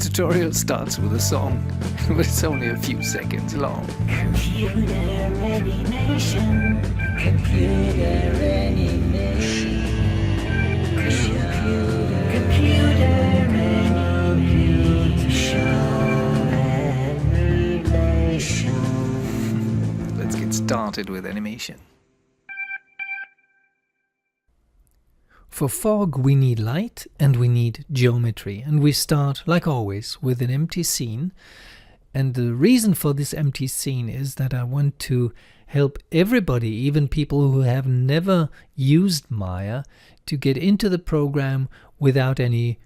tutorial starts with a song, but it's only a few seconds long. Computer animation. Computer animation. Computer animation. Let's get started with animation. For fog we need light and we need geometry, and we start, like always, with an empty scene. And the reason for this empty scene is that I want to help everybody, even people who have never used Maya, to get into the program without any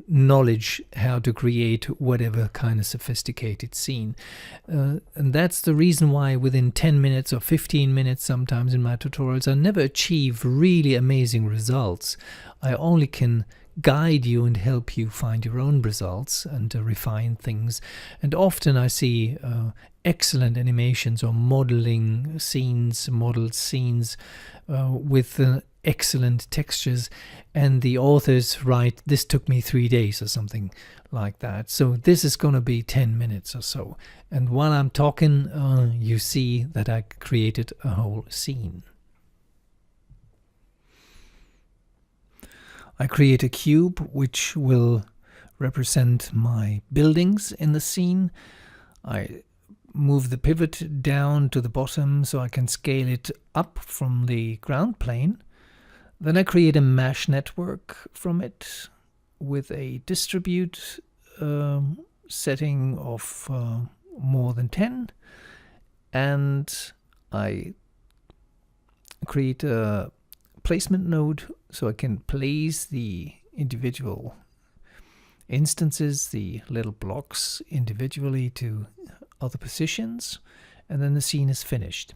knowledge how to create whatever kind of sophisticated scene. And that's the reason why within 10 minutes or 15 minutes sometimes in my tutorials I never achieve really amazing results. I only can guide you and help you find your own results and refine things. And often I see excellent animations or modeled scenes with excellent textures, and the authors write, this took me 3 days or something like that. So this is going to be 10 minutes or so. And while I'm talking, you see that I created a whole scene. I create a cube which will represent my buildings in the scene. I move the pivot down to the bottom so I can scale it up from the ground plane. Then I create a mesh network from it with a distribute setting of more than 10. And I create a placement node so I can place the individual instances, the little blocks, individually to other positions, and then the scene is finished.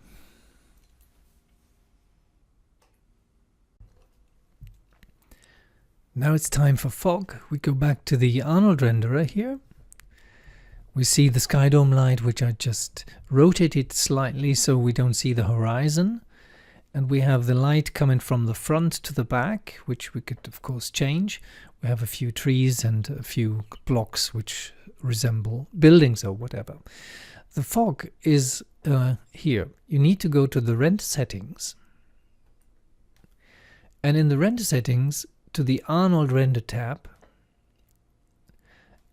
Now it's time for fog. We go back to the Arnold renderer here. We see the sky dome light, which I just rotated slightly so we don't see the horizon. And we have the light coming from the front to the back, which we could of course change. We have a few trees and a few blocks which resemble buildings or whatever. The fog is here. You need to go to the render settings. And in the render settings, to the Arnold render tab.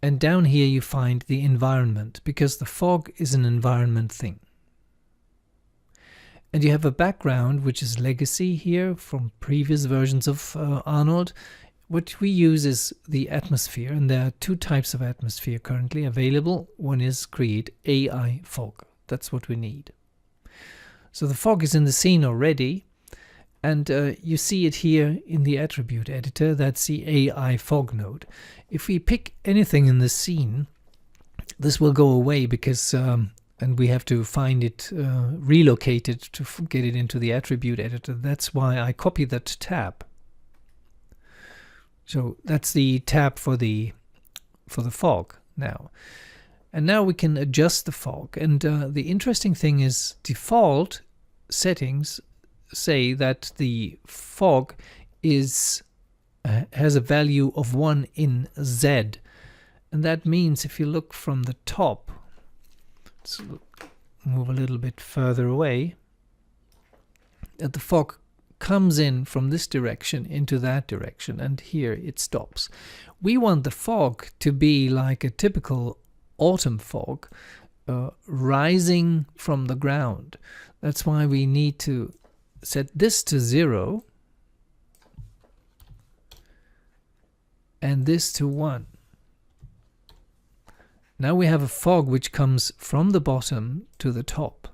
And down here you find the environment, because the fog is an environment thing. And you have a background which is legacy here from previous versions of Arnold. What we use is the atmosphere, and there are two types of atmosphere currently available. One is create AI fog. That's what we need. So the fog is in the scene already, and you see it here in the attribute editor. That's the AI fog node. If we pick anything in the scene, this will go away because and we have to find it relocated to get it into the attribute editor. That's why I copy that tab. So that's the tab for the fog now. And now we can adjust the fog. And the interesting thing is default settings say that the fog is has a value of 1 in Z. And that means if you look from the top, let's move a little bit further away, that the fog comes in from this direction into that direction, and here it stops. We want the fog to be like a typical autumn fog, rising from the ground. That's why we need to set this to 0 and this to 1. Now we have a fog which comes from the bottom to the top,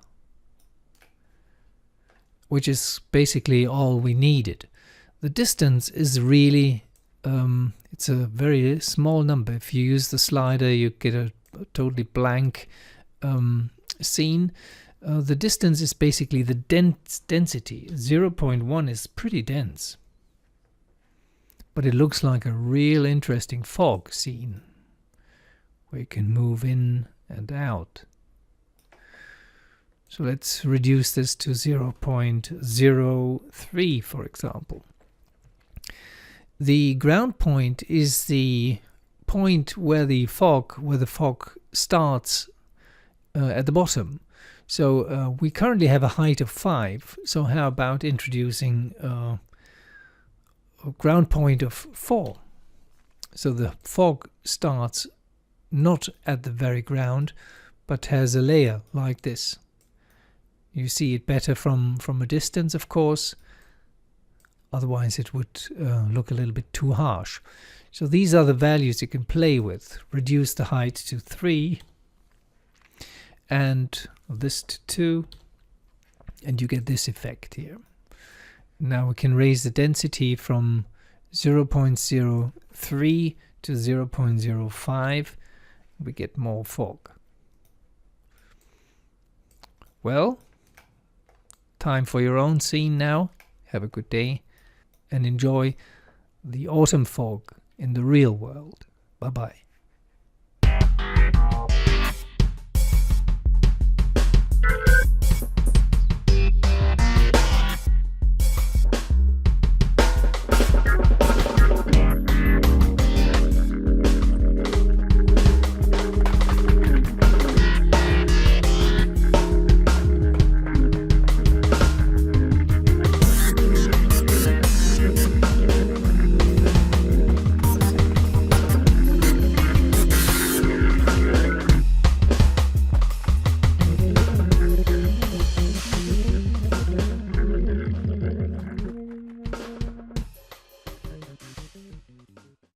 which is basically all we needed. The distance is really, it's a very small number. If you use the slider, you get a totally blank scene. The distance is basically the density. 0.1 is pretty dense. But it looks like a real interesting fog scene, where you can move in and out. So let's reduce this to 0.03, for example. The ground point is the point where the fog starts at the bottom. So we currently have a height of 5. So how about introducing a ground point of 4? So the fog starts not at the very ground, but has a layer like this. You see it better from a distance, of course. Otherwise it would look a little bit too harsh. So these are the values you can play with. Reduce the height to 3 and this to 2, and you get this effect here. Now we can raise the density from 0.03 to 0.05. We get more fog. Well, time for your own scene now. Have a good day and enjoy the autumn fog in the real world. Bye-bye.